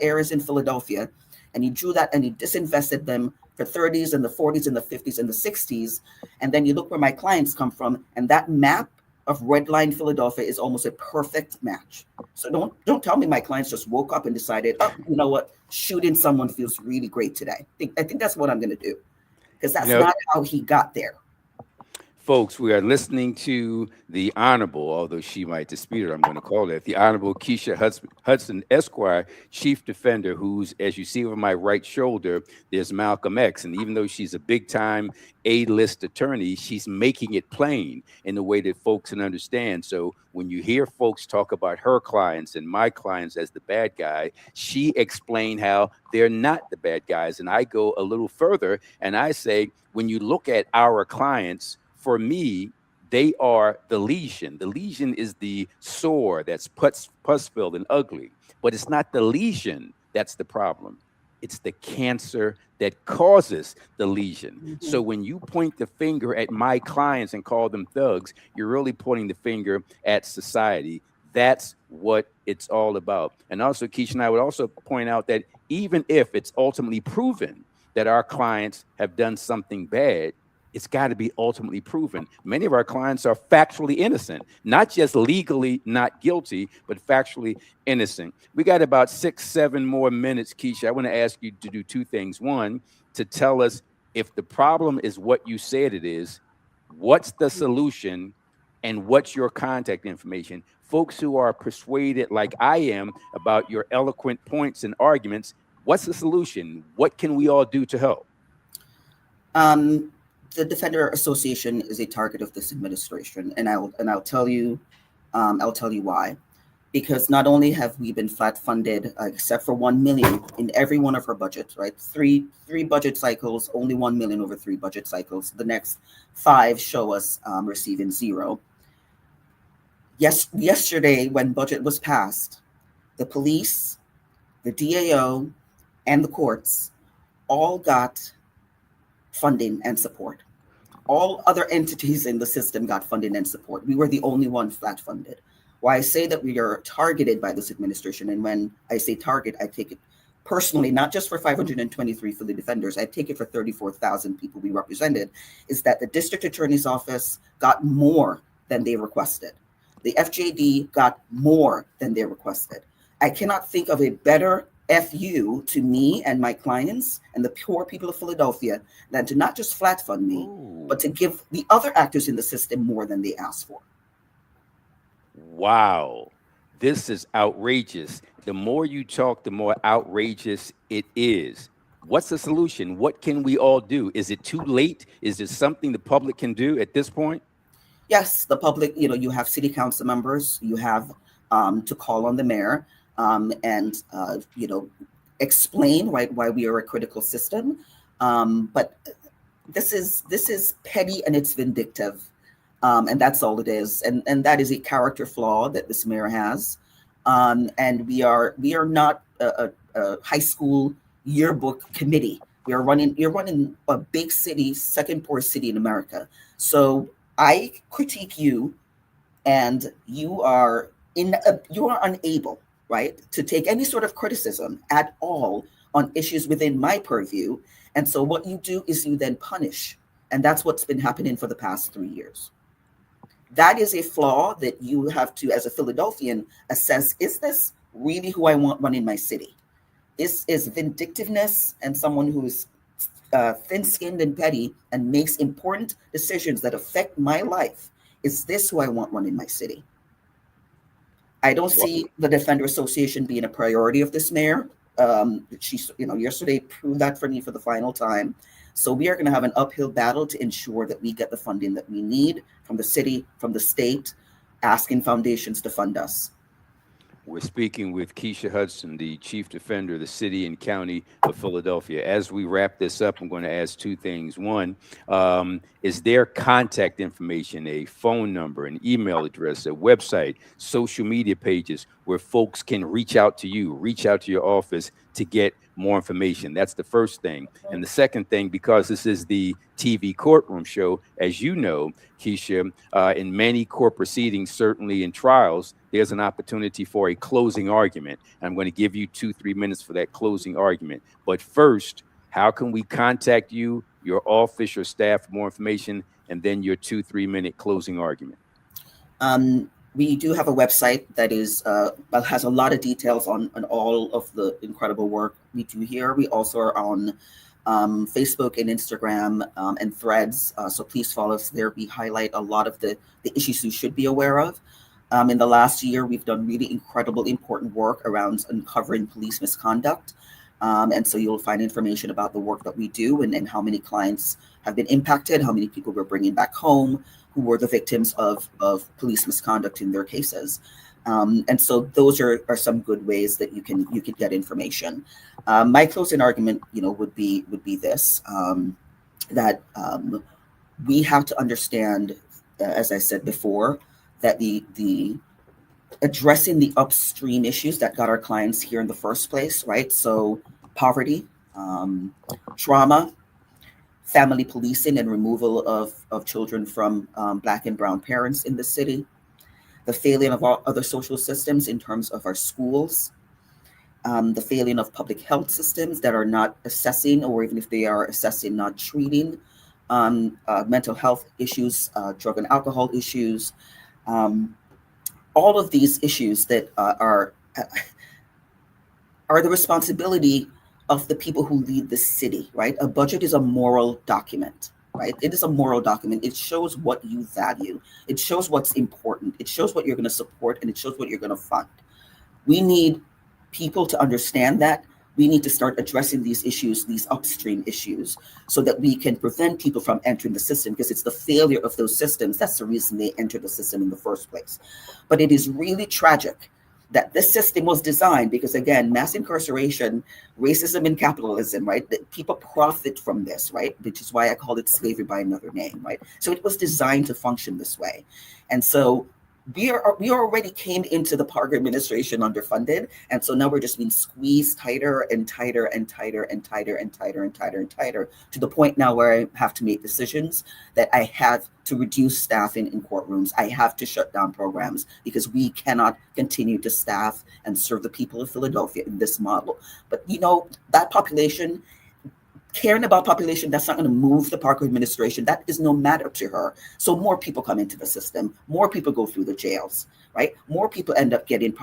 areas in Philadelphia, and you drew that, and you disinvested them for 30s and the 40s and the 50s and the 60s, and then you look where my clients come from, and that map of Redline Philadelphia is almost a perfect match. So don't tell me my clients just woke up and decided, oh, you know what, shooting someone feels really great today. I think that's what I'm going to do, because You that's know, not how he got there. folks, we are listening to the Honorable, although she might dispute it, I'm going to call it the Honorable Keisha Hudson, Esquire, Chief Defender, who's, as you see over my right shoulder, there's Malcolm X. And even though she's a big time A-list attorney, she's making it plain in a way that folks can understand. So when you hear folks talk about her clients and my clients as the bad guy, she explained how they're not the bad guys. And I go a little further and I say, when you look at our clients, for me, they are the lesion. The lesion is the sore that's pus filled and ugly, but it's not the lesion that's the problem. It's the cancer that causes the lesion. Mm-hmm. So when you point the finger at my clients and call them thugs, you're really pointing the finger at society. That's what it's all about. And also, Keisha and I would also point out that even if it's ultimately proven that our clients have done something bad, it's got to be ultimately proven. Many of our clients are factually innocent, not just legally not guilty, but factually innocent. We got about 6, 7 more minutes, Keisha. I want to ask you to do two things. One, to tell us if the problem is what you said it is, what's the solution, and what's your contact information. Folks who are persuaded, like I am, about your eloquent points and arguments, what's the solution? What can we all do to help? Um, the Defender Association is a target of this administration, and I'll tell you, I'll tell you why. Because not only have we been flat funded, except for 1 million in every one of our budgets, right? Three budget cycles, only 1 million over 3 budget cycles. The next 5 show us receiving zero. Yesterday, when budget was passed, the police, the DAO, and the courts all got funding and support. All other entities in the system got funding and support. We were the only one flat funded. Why I say that we are targeted by this administration, and when I say target, I take it personally, not just for 523 for the defenders, I take it for 34,000 people we represented, is that the district attorney's office got more than they requested. The FJD got more than they requested. I cannot think of a better FU to me and my clients and the poor people of Philadelphia than to not just flat fund me, but to give the other actors in the system more than they asked for. Wow, this is outrageous. The more you talk, the more outrageous it is. What's the solution? What can we all do? Is it too late? Is there something the public can do at this point? Yes, the public, you have city council members, you have to call on the mayor and, explain why we are a critical system. But this is petty and it's vindictive. And that's all it is. And that is a character flaw that this mayor has. And we are not a high school yearbook committee. You're running a big city, second poorest city in America. So I critique you, and you are unable, right, to take any sort of criticism at all on issues within my purview. And so what you do is you then punish, and that's what's been happening for the past 3 years. That is a flaw that you have to, as a Philadelphian, assess: is this really who I want running my city? This is vindictiveness and someone who is thin-skinned and petty and makes important decisions that affect my life. Is this who I want running my city? I don't see the Defender Association being a priority of this mayor. Yesterday proved that for me for the final time. So we are going to have an uphill battle to ensure that we get the funding that we need from the city, from the state, asking foundations to fund us. We're speaking with Keisha Hudson, the Chief Defender of the City and County of Philadelphia. As we wrap this up, I'm going to ask two things. One, is there contact information, a phone number, an email address, a website, social media pages where folks can reach out to you, reach out to your office to get more information? That's the first thing. And the second thing, because this is the TV courtroom show, as you know, Keisha, in many court proceedings, certainly in trials, there's an opportunity for a closing argument. I'm going to give you 2-3 minutes for that closing argument. But first, how can we contact you, your office, your staff for more information, and then your 2-3 minute closing argument? We do have a website that is has a lot of details on all of the incredible work we do here. We also are on Facebook and Instagram and Threads, so please follow us there. We highlight a lot of the issues you should be aware of. In the last year, we've done really incredible, important work around uncovering police misconduct. And so you'll find information about the work that we do and how many clients have been impacted, how many people we're bringing back home who were the victims of police misconduct in their cases. And so those are some good ways that you can get information. My closing argument, would be this, that we have to understand, as I said before, that the addressing the upstream issues that got our clients here in the first place, right? So poverty, trauma, family policing and removal of children from Black and Brown parents in the city, the failing of our other social systems in terms of our schools, the failing of public health systems that are not assessing, or even if they are assessing, not treating mental health issues, drug and alcohol issues, um, all of these issues that are the responsibility of the people who lead the city, right? A budget is a moral document, right? It is a moral document. It shows what you value. It shows what's important. It shows what you're going to support, and it shows what you're going to fund. We need people to understand that. We need to start addressing these issues, these upstream issues, so that we can prevent people from entering the system, because it's the failure of those systems that's the reason they enter the system in the first place. But it is really tragic that this system was designed because, again, mass incarceration, racism, and capitalism, right? That people profit from this, right? Which is why I call it slavery by another name, right? So it was designed to function this way. And so we already came into the Parker administration underfunded, and so now we're just being squeezed tighter and tighter and tighter and tighter and tighter and tighter and tighter, to the point now where I have to make decisions that I have to reduce staffing in courtrooms. I have to shut down programs because we cannot continue to staff and serve the people of Philadelphia in this model. But that population, caring about population, that's not going to move the Parker administration. That is no matter to her. So more people come into the system, more people go through the jails, right? More people end up getting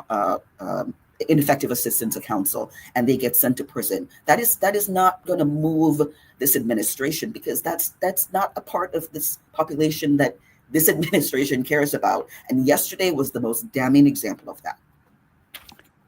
ineffective assistance of counsel, and they get sent to prison. That is not going to move this administration, because that's not a part of this population that this administration cares about. And yesterday was the most damning example of that.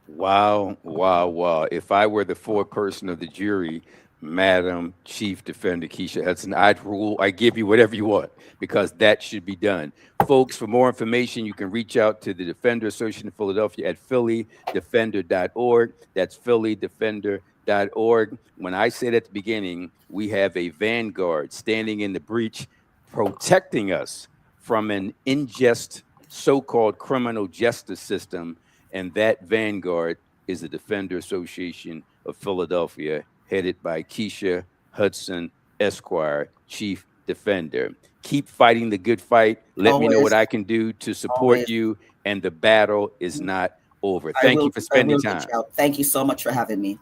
Wow, wow, wow. If I were the fourth person of the jury, Madam Chief Defender Keisha Hudson, I'd rule, I give you whatever you want, because that should be done. Folks, for more information, you can reach out to the Defender Association of Philadelphia at phillydefender.org. That's phillydefender.org. When I said at the beginning, we have a vanguard standing in the breach, protecting us from an unjust so-called criminal justice system, and that vanguard is the Defender Association of Philadelphia, headed by Keisha Hudson, Esquire, Chief Defender. Keep fighting the good fight. Let me know what Always, I can do to support always. you, and the battle is not over. Thank you for I spending will reach time. out. Thank you so much for having me.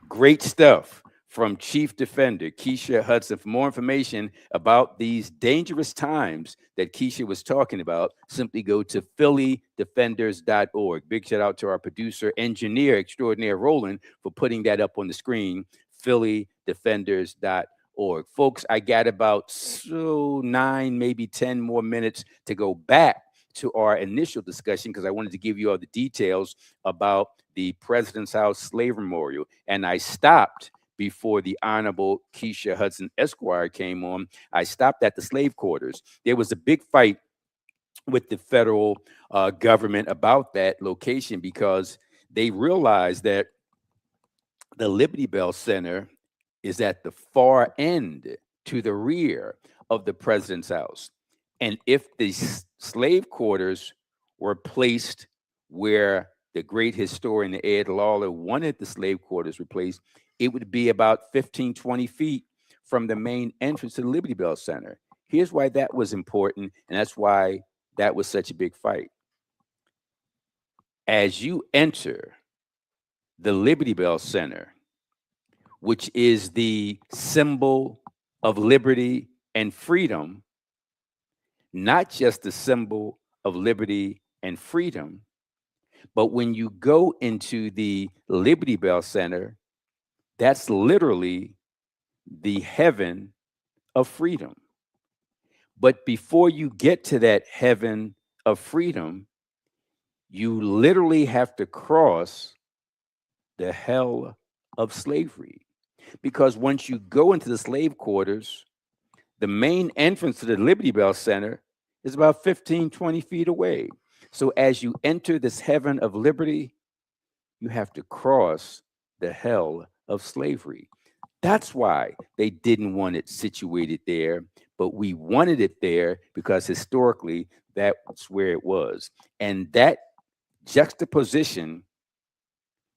Great stuff from Chief Defender Keisha Hudson. For more information about these dangerous times that Keisha was talking about, simply go to phillydefenders.org. Big shout out to our producer, engineer extraordinaire Roland, for putting that up on the screen, phillydefenders.org. Folks, I got about 9, maybe 10 more minutes to go back to our initial discussion, because I wanted to give you all the details about the President's House Slave Memorial. And I stopped before the Honorable Keisha Hudson Esquire came on. I stopped at the slave quarters. There was a big fight with the federal government about that location, because they realized that the Liberty Bell Center is at the far end, to the rear of the president's house. And if the slave quarters were placed where the great historian Ed Lawler wanted the slave quarters replaced, it would be about 15, 20 feet from the main entrance to the Liberty Bell Center. Here's why that was important, and that's why that was such a big fight. As you enter the Liberty Bell Center, which is the symbol of liberty and freedom, not just the symbol of liberty and freedom. But when you go into the Liberty Bell Center, that's literally the heaven of freedom. But before you get to that heaven of freedom, you literally have to cross the hell of slavery. Because once you go into the slave quarters, the main entrance to the Liberty Bell Center is about 15, 20 feet away. So as you enter this heaven of liberty, you have to cross the hell of slavery. That's why they didn't want it situated there, but we wanted it there because historically that's where it was. And that juxtaposition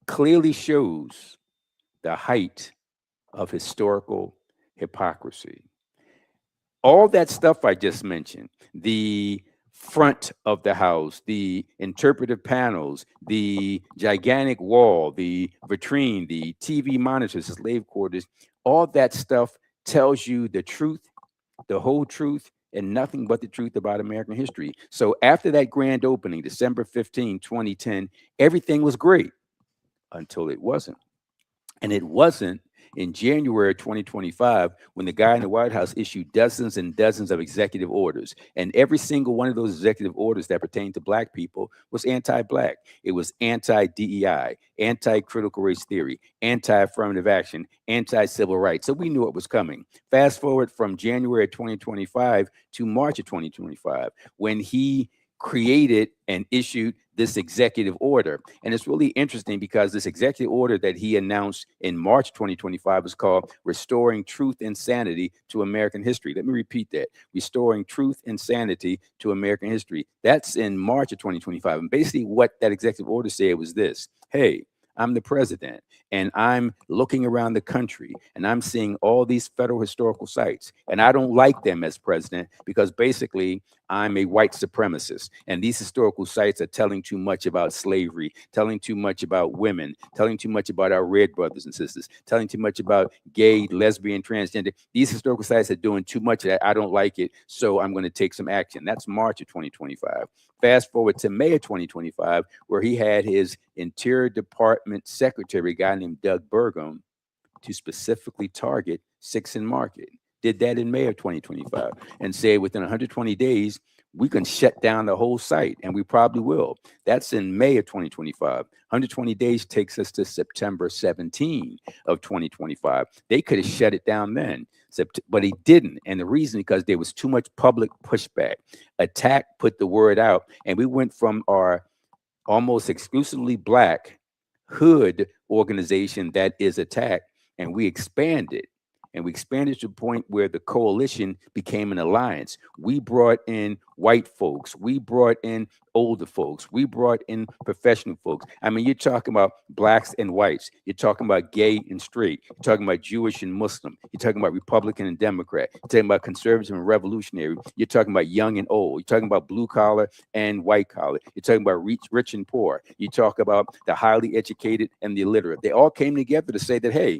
clearly shows the height of historical hypocrisy. All that stuff I just mentioned, the front of the house, the interpretive panels, the gigantic wall, the vitrine, the TV monitors, the slave quarters, all that stuff tells you the truth, the whole truth, and nothing but the truth about American history. So after that grand opening, December 15, 2010, everything was great until it wasn't. And it wasn't in January 2025 when the guy in the White House issued dozens and dozens of executive orders. And every single one of those executive orders that pertained to Black people was anti Black. It was anti DEI, anti critical race theory, anti affirmative action, anti civil rights. So we knew it was coming. Fast forward from January 2025 to March of 2025, when he created and issued this executive order. And it's really interesting because this executive order that he announced in March 2025 is called Restoring Truth and Sanity to American History. Let me repeat that. Restoring Truth and Sanity to American History. That's in March of 2025. And basically what that executive order said was this: hey, I'm the president and I'm looking around the country and I'm seeing all these federal historical sites. And I don't like them as president because basically I'm a white supremacist. And these historical sites are telling too much about slavery, telling too much about women, telling too much about our red brothers and sisters, telling too much about gay, lesbian, transgender. These historical sites are doing too much of that. I don't like it. So I'm going to take some action. That's March of 2025. Fast forward to May of 2025, where he had his Interior Department secretary, a guy named Doug Burgum, to specifically target Sixth and Market. Did that in May of 2025 and said within 120 days, we can shut down the whole site, and we probably will. That's in May of 2025. 120 days takes us to September 17 of 2025. They could have shut it down then, but he didn't. And the reason, because there was too much public pushback. Attack put the word out, and we went from our almost exclusively Black hood organization that is Attack, and we expanded. And we expanded to the point where the coalition became an alliance. We brought in white folks. We brought in older folks. We brought in professional folks. I mean, you're talking about Blacks and whites. You're talking about gay and straight. You're talking about Jewish and Muslim. You're talking about Republican and Democrat. You're talking about conservative and revolutionary. You're talking about young and old. You're talking about blue collar and white collar. You're talking about rich and poor. You talk about the highly educated and the illiterate. They all came together to say that, hey,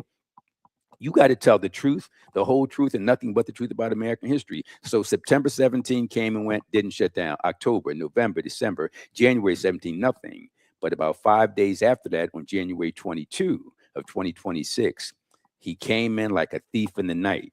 you got to tell the truth, the whole truth, and nothing but the truth about American history. So September 17 came and went, didn't shut down. October, November, December, January 17, nothing. But about 5 days after that, on January 22 of 2026, he came in like a thief in the night,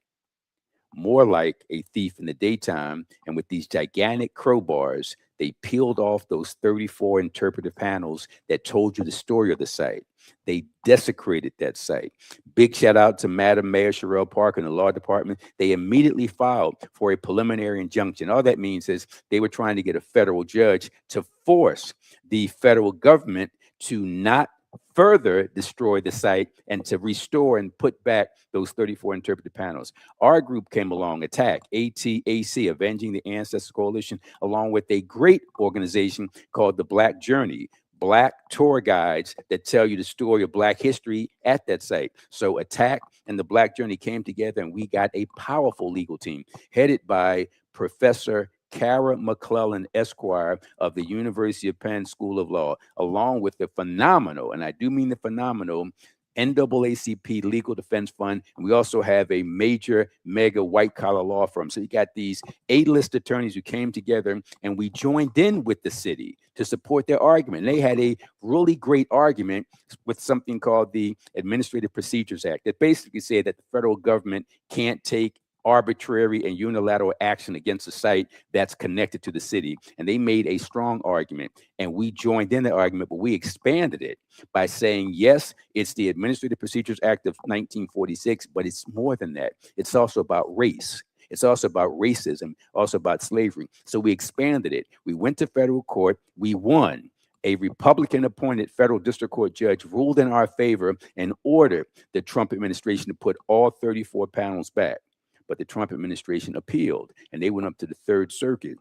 more like a thief in the daytime. And with these gigantic crowbars, they peeled off those 34 interpretive panels that told you the story of the site. They desecrated that site. Big shout out to Madam Mayor Sherelle Parker and the law department. They immediately filed for a preliminary injunction. All that means is they were trying to get a federal judge to force the federal government to not further destroy the site and to restore and put back those 34 interpretive panels. Our group came along, Attack, ATAC, Avenging the Ancestors Coalition, along with a great organization called the Black Journey, Black tour guides that tell you the story of Black history at that site. So Attack and the Black Journey came together, and we got a powerful legal team headed by Professor Kara McClellan, Esquire, of the University of Penn School of Law, along with the phenomenal, and I do mean the phenomenal, NAACP Legal Defense Fund, and we also have a major, mega white collar law firm. So you got these A-list attorneys who came together, and we joined in with the city to support their argument. And they had a really great argument with something called the Administrative Procedures Act that basically said that the federal government can't take arbitrary and unilateral action against a site that's connected to the city. And they made a strong argument, and we joined in the argument, but we expanded it by saying, yes, it's the Administrative Procedures Act of 1946, but it's more than that. It's also about race. It's also about racism, also about slavery. So we expanded it. We went to federal court. We won. A Republican appointed federal district court judge ruled in our favor and ordered the Trump administration to put all 34 panels back. But the Trump administration appealed, and they went up to the Third Circuit.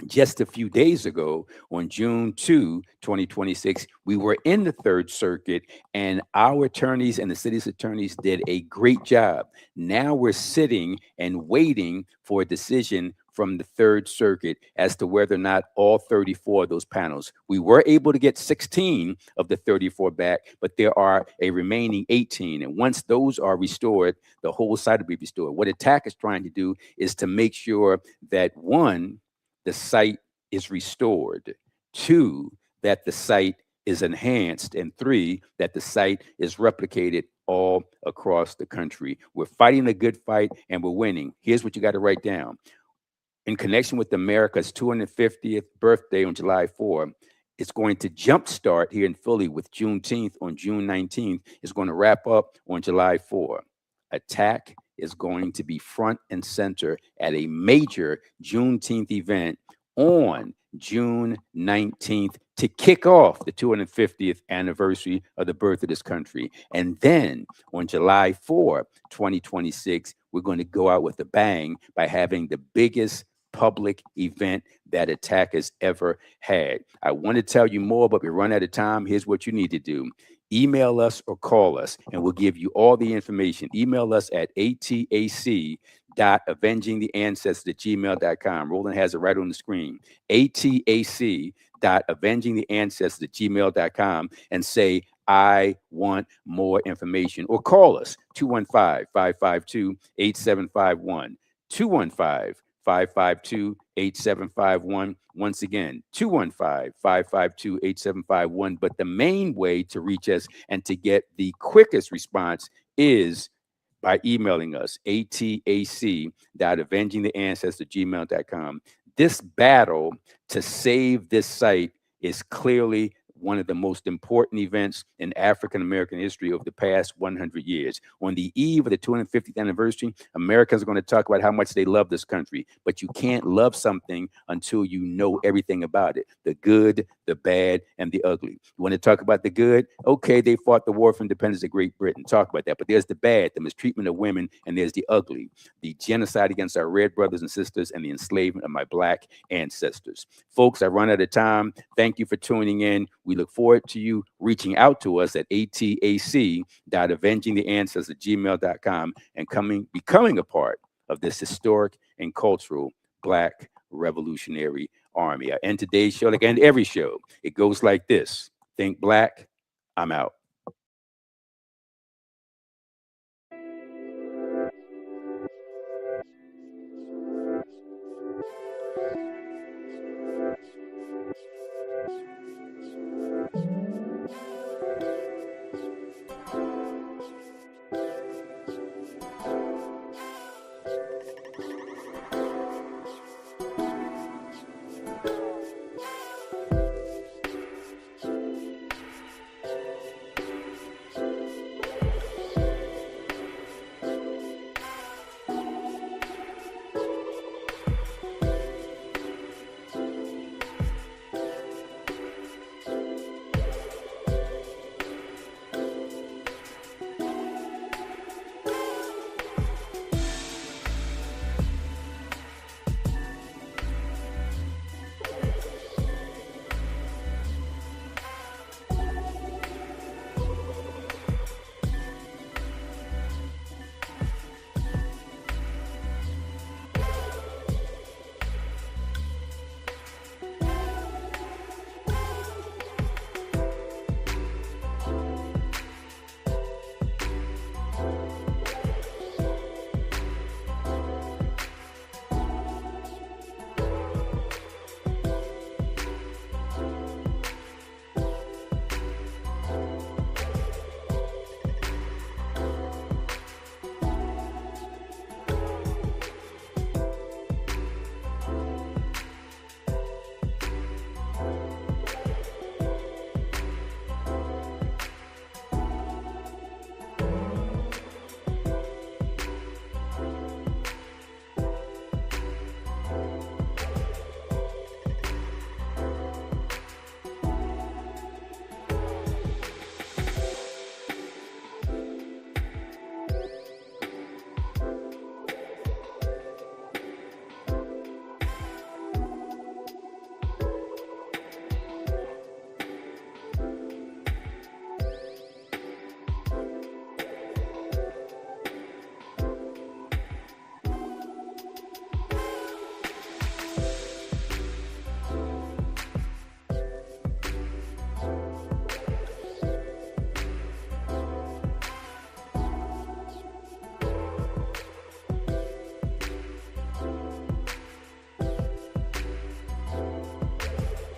Just a few days ago, on June 2, 2026, we were in the Third Circuit, and our attorneys and the city's attorneys did a great job. Now we're sitting and waiting for a decision from the Third Circuit as to whether or not all 34 of those panels. We were able to get 16 of the 34 back, but there are a remaining 18. And once those are restored, the whole site will be restored. What ATTACK is trying to do is to make sure that, one, the site is restored, two, that the site is enhanced, and three, that the site is replicated all across the country. We're fighting a good fight, and we're winning. Here's what you got to write down. In connection with America's 250th birthday on July 4, it's going to jumpstart here in Philly with Juneteenth on June 19th. It's going to wrap up on July 4. ATTACK is going to be front and center at a major Juneteenth event on June 19th to kick off the 250th anniversary of the birth of this country. And then on July 4, 2026, we're going to go out with a bang by having the biggest public event that ATTACK has ever had. I want to tell you more, but we run out of time. Here's what you need to do. Email us or call us, and we'll give you all the information. Email us at atac.avengingtheancestors@gmail.com. Roland has it right on the screen. atac.avengingtheancestors@gmail.com, and say, I want more information. Or call us, 215-552-8751. 215-552-8751. Once again, 215-552-8751. But the main way to reach us and to get the quickest response is by emailing us, atac.avengingtheancestors@gmail.com. This battle to save this site is clearly one of the most important events in African American history over the past 100 years. On the eve of the 250th anniversary, Americans are going to talk about how much they love this country, but you can't love something until you know everything about it, the good, the bad, and the ugly. You want to talk about the good? Okay, they fought the war for independence of Great Britain. Talk about that. But there's the bad, the mistreatment of women, and there's the ugly, the genocide against our red brothers and sisters, and the enslavement of my Black ancestors. Folks, I run out of time. Thank you for tuning in. We look forward to you reaching out to us at atac.avengingtheancestors@gmail.com and becoming a part of this historic and cultural Black Revolutionary Army. I end today's show, like I end every show. It goes like this. Think Black, I'm out.